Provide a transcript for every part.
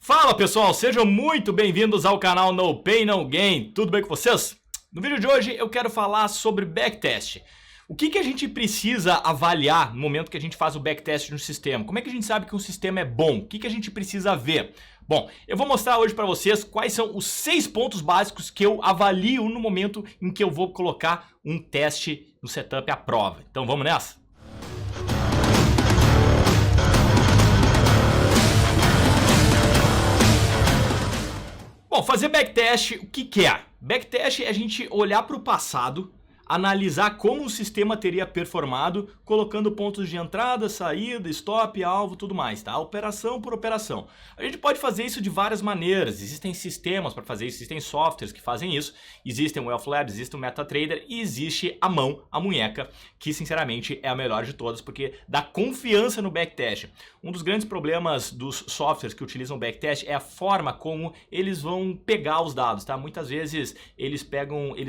Fala pessoal, sejam muito bem-vindos ao canal No Pain No Gain, tudo bem com vocês? No vídeo de hoje eu quero falar sobre backtest. O que a gente precisa avaliar no momento que a gente faz o backtest no sistema? Como é que a gente sabe que um sistema é bom? O que a gente precisa ver? Bom, eu vou mostrar hoje para vocês quais são os 6 pontos básicos que eu avalio no momento em que eu vou colocar um teste no setup à prova. Então vamos nessa? Bom, fazer backtest, o que é? Backtest é a gente olhar para o passado, analisar como o sistema teria performado, colocando pontos de entrada, saída, stop, alvo, tudo mais, tá? Operação por operação. A gente pode fazer isso de várias maneiras, existem sistemas para fazer isso, existem softwares que fazem isso, existem o Wealth Labs, existe o MetaTrader e existe a mão, a munheca, que sinceramente é a melhor de todas, porque dá confiança no backtest. Um dos grandes problemas dos softwares que utilizam backtest é a forma como eles vão pegar os dados, tá? Muitas vezes eles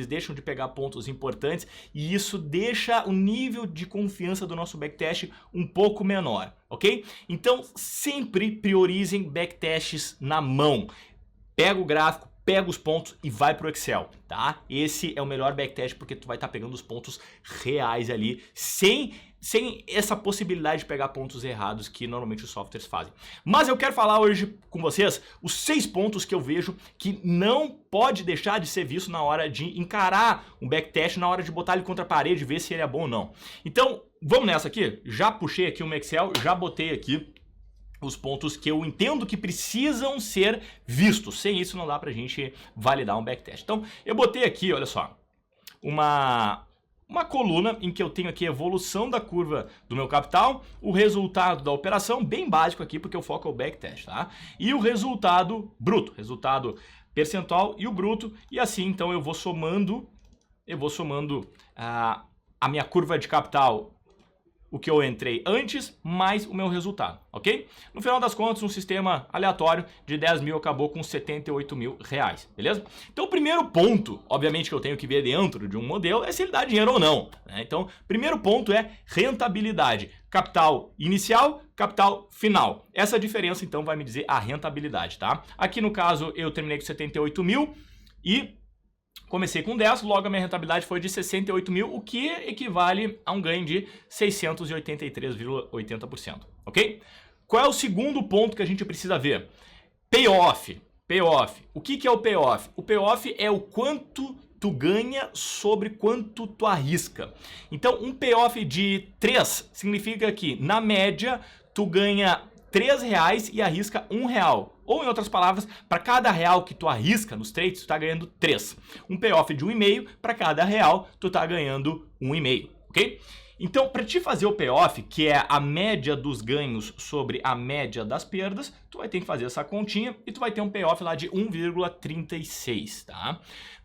deixam de pegar pontos importantes e isso deixa o nível de confiança do nosso backtest um pouco menor, ok? Então sempre priorizem backtests na mão. Pega o gráfico, pega os pontos e vai pro Excel, tá? Esse é o melhor backtest porque tu vai estar pegando os pontos reais ali, sem essa possibilidade de pegar pontos errados que normalmente os softwares fazem. Mas eu quero falar hoje com vocês os 6 pontos que eu vejo que não pode deixar de ser visto na hora de encarar um backtest, na hora de botar ele contra a parede e ver se ele é bom ou não. Então, vamos nessa aqui? Já puxei aqui um Excel, já botei aqui os pontos que eu entendo que precisam ser vistos. Sem isso não dá pra gente validar um backtest. Então, eu botei aqui, olha só, uma coluna em que eu tenho aqui a evolução da curva do meu capital, o resultado da operação, bem básico aqui porque o foco é o backtest, tá? E o resultado bruto, resultado percentual e o bruto, e assim então eu vou somando a minha curva de capital, o que eu entrei antes, mais o meu resultado, ok? No final das contas, um sistema aleatório de 10 mil acabou com 78 mil reais, beleza? Então o primeiro ponto, obviamente que eu tenho que ver dentro de um modelo, é se ele dá dinheiro ou não, né? Então, primeiro ponto é rentabilidade. Capital inicial, capital final. Essa diferença, então, vai me dizer a rentabilidade, tá? Aqui no caso, eu terminei com 78 mil e comecei com 10, logo a minha rentabilidade foi de 68 mil, o que equivale a um ganho de 683,80%, ok? Qual é o segundo ponto que a gente precisa ver? Payoff. Payoff. O que é o payoff? O payoff é o quanto tu ganha sobre quanto tu arrisca. Então, um payoff de 3 significa que, na média, tu ganha R$3 e arrisca R$1. Ou, em outras palavras, para cada real que tu arrisca nos trades, tu tá ganhando 3. Um payoff de 1,5, para cada real, tu tá ganhando 1,5, ok? Então, para te fazer o payoff, que é a média dos ganhos sobre a média das perdas, tu vai ter que fazer essa continha e tu vai ter um payoff lá de 1,36, tá?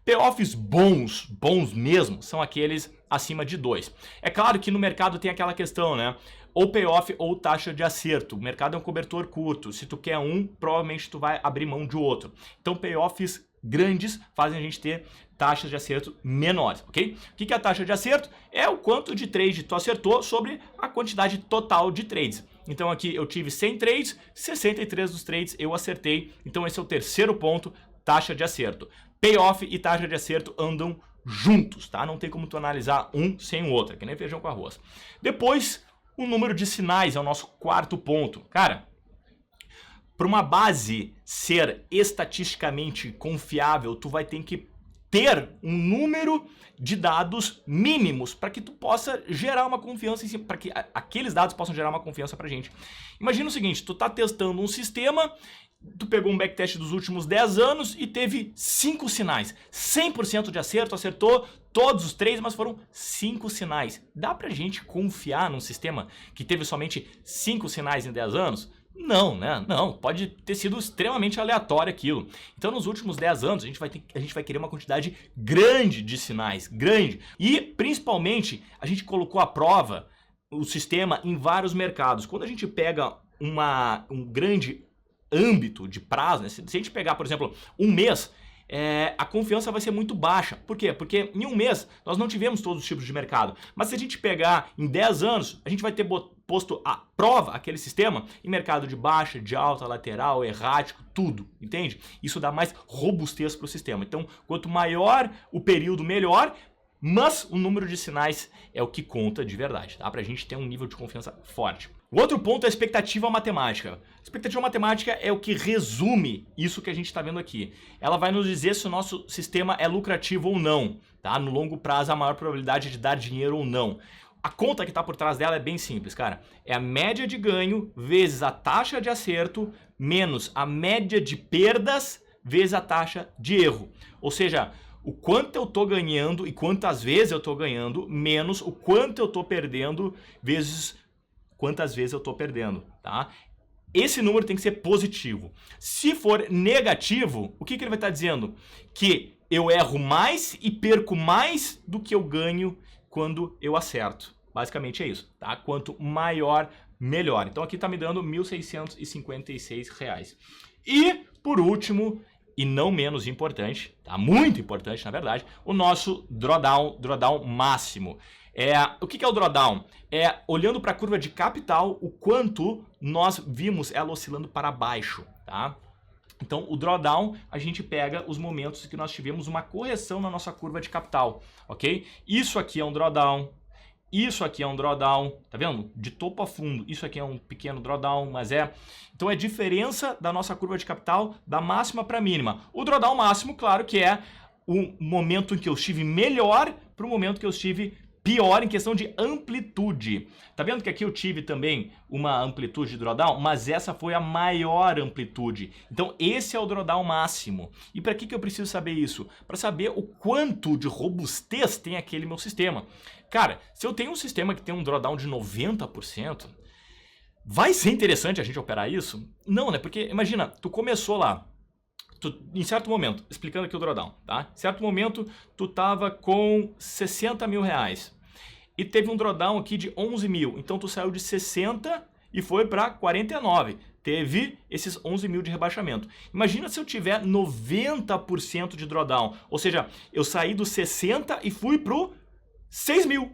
Payoffs bons mesmo, são aqueles acima de 2. É claro que no mercado tem aquela questão, né? Ou payoff ou taxa de acerto. O mercado é um cobertor curto. Se tu quer um, provavelmente tu vai abrir mão de outro. Então payoffs grandes fazem a gente ter taxas de acerto menores, ok? O que é a taxa de acerto? É o quanto de trade tu acertou sobre a quantidade total de trades. Então aqui eu tive 100 trades, 63 dos trades eu acertei. Então esse é o terceiro ponto, taxa de acerto. Payoff e taxa de acerto andam juntos, tá? Não tem como tu analisar um sem o outro, que nem feijão com arroz. Depois, o número de sinais é o nosso quarto ponto. Cara, para uma base ser estatisticamente confiável, tu vai ter que ter um número de dados mínimos para que tu possa gerar uma confiança em cima, para que aqueles dados possam gerar uma confiança pra gente. Imagina o seguinte, tu tá testando um sistema, tu pegou um backtest dos últimos 10 anos e teve 5 sinais. 100% de acerto, acertou todos os 3, mas foram 5 sinais. Dá pra gente confiar num sistema que teve somente 5 sinais em 10 anos? Não, né? Não, pode ter sido extremamente aleatório aquilo. Então, nos últimos 10 anos, a gente vai querer uma quantidade grande de sinais, grande. E, principalmente, a gente colocou à prova o sistema em vários mercados. Quando a gente pega um grande âmbito de prazo, né? Se a gente pegar, por exemplo, um mês, a confiança vai ser muito baixa. Por quê? Porque em um mês nós não tivemos todos os tipos de mercado. Mas se a gente pegar em 10 anos, a gente vai ter posto à prova aquele sistema em mercado de baixa, de alta, lateral, errático, tudo, entende? Isso dá mais robustez para o sistema. Então, quanto maior o período, melhor, mas o número de sinais é o que conta de verdade, tá? Para a gente ter um nível de confiança forte. O outro ponto é a expectativa matemática. A expectativa matemática é o que resume isso que a gente está vendo aqui. Ela vai nos dizer se o nosso sistema é lucrativo ou não, tá? No longo prazo, a maior probabilidade de dar dinheiro ou não. A conta que está por trás dela é bem simples, cara. É a média de ganho vezes a taxa de acerto menos a média de perdas vezes a taxa de erro. Ou seja, o quanto eu estou ganhando e quantas vezes eu estou ganhando menos o quanto eu estou perdendo vezes quantas vezes eu estou perdendo, tá? Esse número tem que ser positivo. Se for negativo, o que ele vai estar dizendo? Que eu erro mais e perco mais do que eu ganho quando eu acerto. Basicamente é isso, tá? Quanto maior, melhor. Então aqui está me dando R$ 1.656. E, por último, e não menos importante, tá? Muito importante, na verdade, o nosso drawdown máximo. O que é o drawdown? É, olhando para a curva de capital, o quanto nós vimos ela oscilando para baixo, tá? Então, o drawdown, a gente pega os momentos que nós tivemos uma correção na nossa curva de capital, ok? Isso aqui é um drawdown, isso aqui é um drawdown, tá vendo? De topo a fundo, isso aqui é um pequeno drawdown, mas Então, é a diferença da nossa curva de capital da máxima para a mínima. O drawdown máximo, claro que é o momento em que eu estive melhor para o momento que eu estive pior em questão de amplitude. Tá vendo que aqui eu tive também uma amplitude de drawdown, mas essa foi a maior amplitude. Então esse é o drawdown máximo. E para que eu preciso saber isso? Para saber o quanto de robustez tem aquele meu sistema. Cara, se eu tenho um sistema que tem um drawdown de 90%, vai ser interessante a gente operar isso? Não, né? Porque imagina, tu começou lá, em certo momento, explicando aqui o drawdown, tá? Em certo momento, tu tava com 60 mil reais. E teve um drawdown aqui de 11 mil. Então, tu saiu de 60 e foi para 49. Teve esses 11 mil de rebaixamento. Imagina se eu tiver 90% de drawdown. Ou seja, eu saí do 60 e fui pro 6 mil.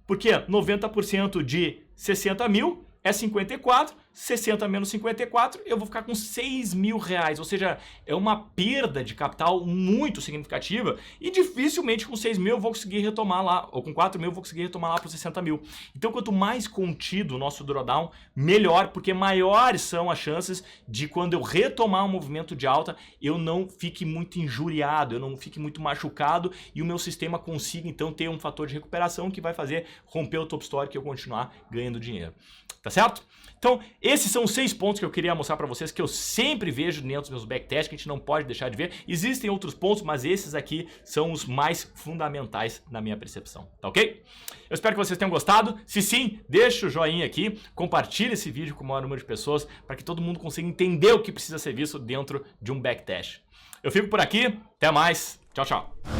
Porque 90% de 60 mil é 54, 60 menos 54, eu vou ficar com 6 mil reais. Ou seja, é uma perda de capital muito significativa e dificilmente com 6 mil eu vou conseguir retomar lá, ou com 4 mil eu vou conseguir retomar lá para os 60 mil. Então, quanto mais contido o nosso drawdown, melhor, porque maiores são as chances de quando eu retomar um movimento de alta, eu não fique muito injuriado, eu não fique muito machucado e o meu sistema consiga, então, ter um fator de recuperação que vai fazer romper o top story e eu continuar ganhando dinheiro. Tá certo? Então, esses são os 6 pontos que eu queria mostrar para vocês, que eu sempre vejo dentro dos meus backtests, que a gente não pode deixar de ver. Existem outros pontos, mas esses aqui são os mais fundamentais na minha percepção, tá ok? Eu espero que vocês tenham gostado. Se sim, deixa o joinha aqui, compartilha esse vídeo com o maior número de pessoas, para que todo mundo consiga entender o que precisa ser visto dentro de um backtest. Eu fico por aqui, até mais, tchau, tchau!